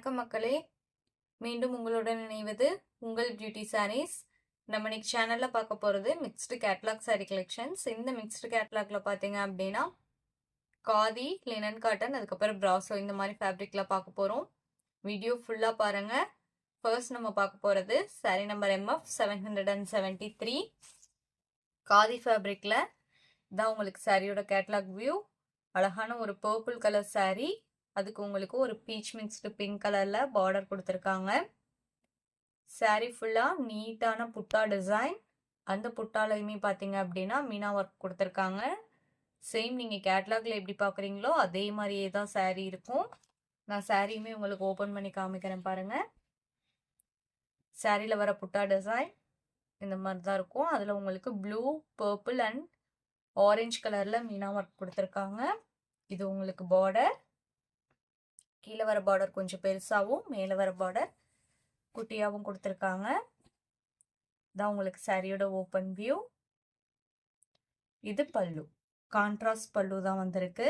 வணக்கம் மக்களே, மீண்டும் உங்களுடன் இணைவது உங்கள் பியூட்டி சாரீஸ். நம்ம இன்னைக்கு சேனல்ல பார்க்க போறது மிக்ஸ்டு கேட்லாக் சாரி கலெக்ஷன்ஸ். இந்த மிக்ஸ்டு கேட்லாக்ல பாத்தீங்க அப்படின்னா காதி, லினன் காட்டன், அதுக்கப்புறம் பிராசோ இந்த மாதிரி ஃபேப்ரிக்ல பார்க்க போறோம். வீடியோ ஃபுல்லா பாருங்க. ஃபர்ஸ்ட் நம்ம பார்க்க போறது சாரி நம்பர் MF 773 காதி ஃபேப்ரிக்ல தான் உங்களுக்கு சாரியோட கேட்லாக் வியூ. அழகான ஒரு பர்பிள் கலர் சாரி, அதுக்கு உங்களுக்கு ஒரு பீச் மிக்ஸ்டு பிங்க் கலர்ல பார்டர் கொடுத்துருக்காங்க. சாரி ஃபுல்லா நீட்டான புட்டா டிசைன். அந்த புட்டாலையுமே பார்த்தீங்க அப்படின்னா மீனா ஒர்க் கொடுத்துருக்காங்க. சேம் நீங்கள் கேட்லாக்ல எப்படி பார்க்குறீங்களோ அதே மாதிரியே தான் சாரி இருக்கும். நான் சாரியுமே உங்களுக்கு ஓப்பன் பண்ணி காமிக்கிறேன் பாருங்க. சாரியில் வர புட்டா டிசைன் இந்த மாதிரி தான் இருக்கும். அதில் உங்களுக்கு ப்ளூ, பர்பிள் அண்ட் ஆரஞ்சு கலரில் மீனா ஒர்க் கொடுத்துருக்காங்க. இது உங்களுக்கு பார்டர். கீழே வர பார்டர் கொஞ்சம் பெருசாகவும் மேலே வர பார்டர் குட்டியாகவும் கொடுத்துருக்காங்க. இதான் உங்களுக்கு சாரியோட ஓப்பன் வியூ. இது பல்லு, கான்ட்ராஸ்ட் பல்லு தான் வந்திருக்கு.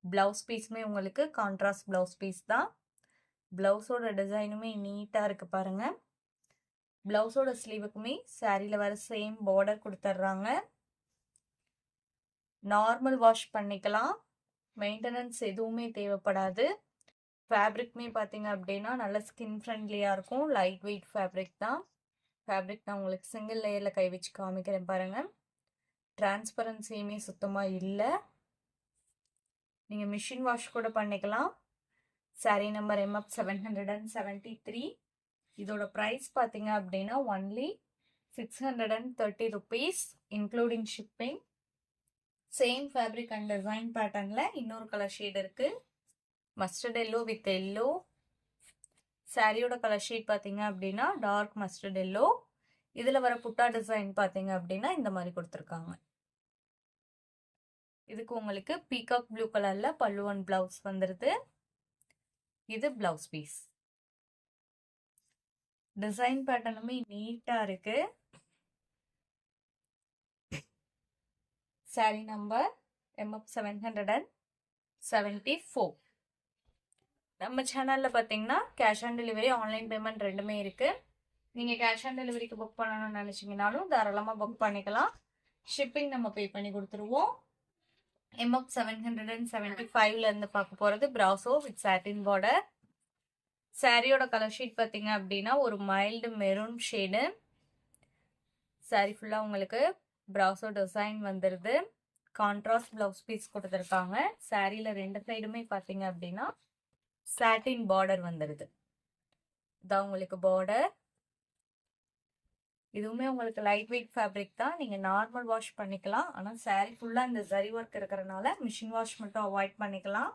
பிளவுஸ் பீஸுமே உங்களுக்கு கான்ட்ராஸ்ட் பிளவுஸ் பீஸ் தான். பிளவுஸோட டிசைனுமே நீட்டாக இருக்கு பாருங்க. பிளவுஸோட ஸ்லீவுக்குமே சாரியில் வர சேம் பார்டர் கொடுத்துட்றாங்க. நார்மல் வாஷ் பண்ணிக்கலாம், மெயின்டெனன்ஸ் எதுவுமே தேவைப்படாது. ஃபேப்ரிக்மே பார்த்தீங்க அப்படின்னா நல்ல ஸ்கின் ஃப்ரெண்ட்லியாக இருக்கும். லைட் வெயிட் ஃபேப்ரிக் தான். ஃபேப்ரிக் நான் உங்களுக்கு சிங்கிள் லேயரில் கை வச்சு காமிக்கிறேன் பாருங்கள். டிரான்ஸ்பரன்சியுமே சுத்தமாக இல்லை. நீங்கள் மிஷின் வாஷ் கூட பண்ணிக்கலாம். Sorry number MF 773. இதோட ப்ரைஸ் பார்த்தீங்க அப்படின்னா only 630 rupees including shipping. Same fabric and design பேட்டர்னில் இன்னொரு கலர் ஷேட் இருக்குது, மஸ்டர்ட் எல்லோ வித் எல்லோ. சாரியோட கலர் ஷீட் பார்த்தீங்க அப்படின்னா டார்க் மஸ்டர்ட் எல்லோ. இதில் வர புட்டா டிசைன் பார்த்தீங்க அப்படின்னா இந்த மாதிரி கொடுத்துருக்காங்க. இதுக்கு உங்களுக்கு பீகாக் ப்ளூ கலரில் பல்லு அண்ட் பிளவுஸ் வந்துடுது. இது பிளவுஸ் பீஸ். டிசைன் பேட்டர்னுமே நீட்டாக இருக்கு. Sorry number MF 774. நம்ம சேனலில் பார்த்தீங்கன்னா cash on delivery, online payment ரெண்டுமே இருக்குது. நீங்கள் கேஷ் ஆன் டெலிவரிக்கு புக் பண்ணணும்னு நினச்சிங்கனாலும் தாராளமாக புக் பண்ணிக்கலாம். ஷிப்பிங் நம்ம பே பண்ணி கொடுத்துருவோம். MF 775லேருந்து பார்க்க போகிறது பிராசோ வித் சாட்டின் பார்டர். சாரியோட கலர் ஷீட் பார்த்தீங்க அப்படின்னா ஒரு மைல்டு மெரூன் ஷேடு. சாரி ஃபுல்லாக உங்களுக்கு பிராசோ டிசைன் வந்துடுது. கான்ட்ராஸ்ட் பிளவுஸ் பீஸ் கொடுத்துருக்காங்க. சாரியில் ரெண்டு சைடுமே பார்த்தீங்க அப்படின்னா சாட்டின் பார்டர் வந்துடுது. இதான் உங்களுக்கு பார்டர். இதுவுமே உங்களுக்கு லைட் வெயிட் ஃபேப்ரிக் தான். நீங்கள் நார்மல் வாஷ் பண்ணிக்கலாம். ஆனால் சாரி ஃபுல்லாக இந்த ஜரி ஒர்க் இருக்கிறனால மிஷின் வாஷ் மட்டும் அவாய்ட் பண்ணிக்கலாம்.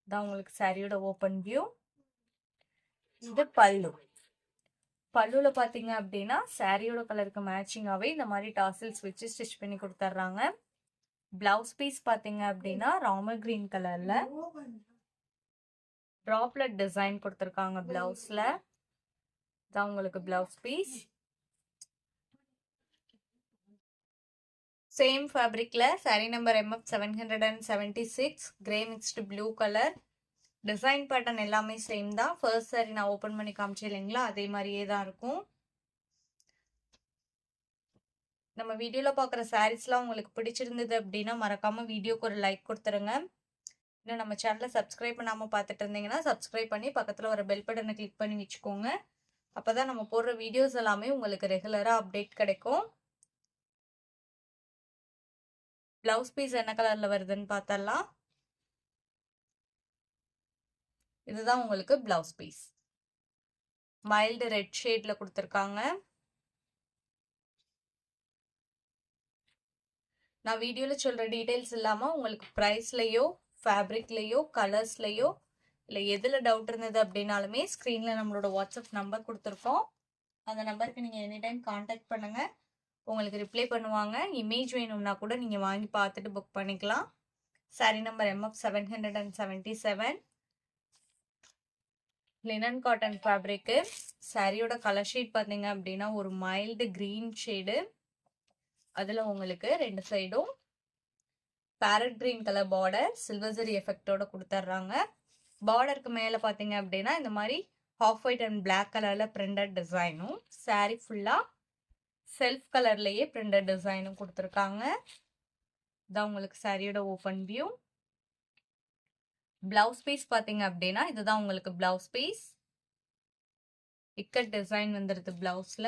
இதான் உங்களுக்கு சாரியோட ஓப்பன் வியூ. இது பல்லு. பல்லுவில் பார்த்தீங்க அப்படின்னா சாரியோட கலருக்கு மேட்சிங்காகவே இந்த மாதிரி டாசில்ஸ் வச்சு ஸ்டிச் பண்ணி கொடுத்துட்றாங்க. பிளவுஸ் பீஸ் பார்த்தீங்க அப்படின்னா ராமர் கிரீன் கலரில் ட்ராப்லெட் டிசைன் கொடுத்துருக்காங்க பிளவுஸில். இதான் உங்களுக்கு பிளவுஸ் பீஸ். சேம் ஃபேப்ரிக்கில் sari number MF 776 grey mixed blue colour. Design pattern எல்லாமே சேம் தான். ஃபர்ஸ்ட் சாரி நான் ஓப்பன் பண்ணி காமிச்சேன் இல்லைங்களா, அதே மாதிரியே தான் இருக்கும். நம்ம வீடியோவில் பார்க்குற சாரீஸ்லாம் உங்களுக்கு பிடிச்சிருந்தது அப்படின்னா மறக்காமல் வீடியோக்கு ஒரு லைக் கொடுத்துருங்க. இன்னும் நம்ம சேனலை சப்ஸ்கிரைப் பண்ணாமல் பார்த்துட்டு இருந்தீங்கன்னா சப்ஸ்கிரைப் பண்ணி பக்கத்தில் ஒரு பெல் பட்டனை கிளிக் பண்ணி வச்சுக்கோங்க. அப்போ தான் நம்ம போடுற வீடியோஸ் எல்லாமே உங்களுக்கு ரெகுலராக அப்டேட் கிடைக்கும். பிளவுஸ் பீஸ் என்ன கலரில் வருதுன்னு பார்த்தரலாம். இதுதான் உங்களுக்கு பிளவுஸ் பீஸ். மைல்டு ரெட் ஷேடில் கொடுத்துருக்காங்க. நான் வீடியோவில் சொல்கிற டீட்டெயில்ஸ் இல்லாமல் உங்களுக்கு ப்ரைஸ்லையோ ஃபேப்ரிக்லேயோ கலர்ஸ்லையோ இல்லை எதில் டவுட் இருந்தது அப்படின்னாலுமே ஸ்க்ரீனில் நம்மளோட வாட்ஸ்அப் நம்பர் கொடுத்துருக்கோம். அந்த நம்பருக்கு நீங்கள் எனி டைம் கான்டாக்ட் பண்ணுங்கள், உங்களுக்கு ரிப்ளை பண்ணுவாங்க. இமேஜ் வேணும்னா கூட நீங்கள் வாங்கி பார்த்துட்டு புக் பண்ணிக்கலாம். Sorry number MF 777 linen cotton fabric. சாரியோட கலர் ஷீட் பார்த்தீங்க அப்படின்னா ஒரு மைல்டு க்ரீன் ஷேடு. அதில் உங்களுக்கு ரெண்டு சைடும் parrot green colour border silver zari எஃபெக்டோட கொடுத்துட்றாங்க. பார்டருக்கு மேலே பார்த்தீங்க அப்படின்னா இந்த மாதிரி ஆஃப் ஒயிட் அண்ட் பிளாக் கலரில் பிரிண்டட் டிசைனும், சாரீ ஃபுல்லாக செல்ஃப் கலர்லேயே பிரிண்டட் டிசைனும் கொடுத்துருக்காங்க. இதான் உங்களுக்கு சாரியோட ஓப்பன் வியூ. பிளவுஸ் பீஸ் பார்த்தீங்க அப்படின்னா இதுதான் உங்களுக்கு பிளவுஸ் பீஸ். இக்கட் டிசைன் வந்துடுது பிளவுஸ்ல.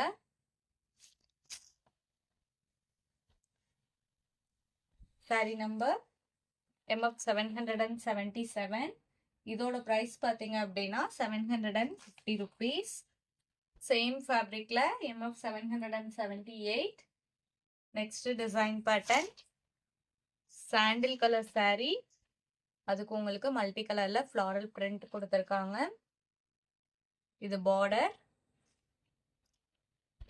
Sorry number MF 777. இதோட பிரைஸ் பார்த்தீங்க அப்படின்னா 750 rupees. சேம் ஃபேப்ரிக்ல MF 778. Next design pattern sandal colour sari. அதுக்கு உங்களுக்கு மல்டி கலர்ல ஃப்ளாரல் பிரிண்ட் கொடுத்துருக்காங்க. இது பார்டர்.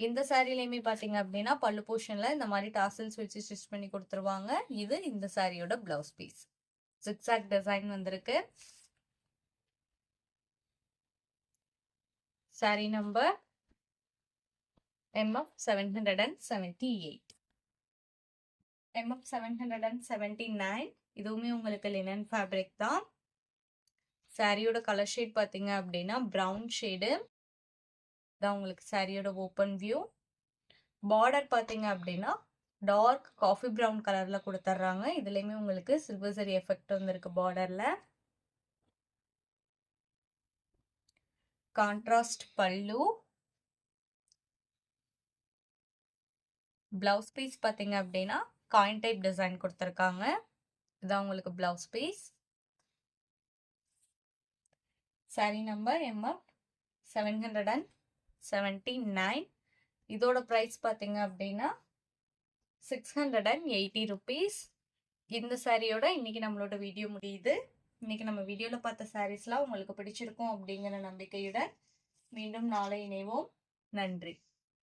இந்த சாரிலையுமே பார்த்தீங்க அப்படின்னா பல்லு போர்ஷன்ல இந்த மாதிரி டாசல்ஸ் வச்சு ஸ்டிச் பண்ணி கொடுத்துருவாங்க. இது இந்த சாரியோட பிளவுஸ் பீஸ். ஜிக்ஸாக் டிசைன் வந்திருக்கு. Sorry number MF 778. MF 779. இதுவுமே உங்களுக்கு லினன் ஃபேப்ரிக் தான். சாரியோட கலர் ஷேட் பார்த்தீங்க அப்படின்னா ப்ரௌன் ஷேடு தான் உங்களுக்கு சாரியோட ஓப்பன் வியூ. பார்டர் பார்த்தீங்க அப்படின்னா டார்க் காஃபி ப்ரௌன் கலர்ல கொடுத்துட்றாங்க. இதுலயுமே உங்களுக்கு சில்வர் சரி எஃபெக்ட் வந்திருக்கு பார்டர்ல. கான்ட்ராஸ்ட் பல்லு. பிளவுஸ் பீஸ் பார்த்தீங்க அப்படின்னா காயின் டைப் டிசைன் கொடுத்துருக்காங்க. இதான் உங்களுக்கு blouse piece. Sari number MF 779. இதோட ப்ரைஸ் பார்த்தீங்க அப்படின்னா 680 rupees. இந்த சாரியோட இன்னைக்கு நம்மளோட வீடியோ முடியுது. இன்னைக்கு நம்ம வீடியோவில் பார்த்த சாரீஸ்லாம் உங்களுக்கு பிடிச்சிருக்கும் அப்படிங்கிற நம்பிக்கையுடன் மீண்டும் நாளை இணைவோம். நன்றி.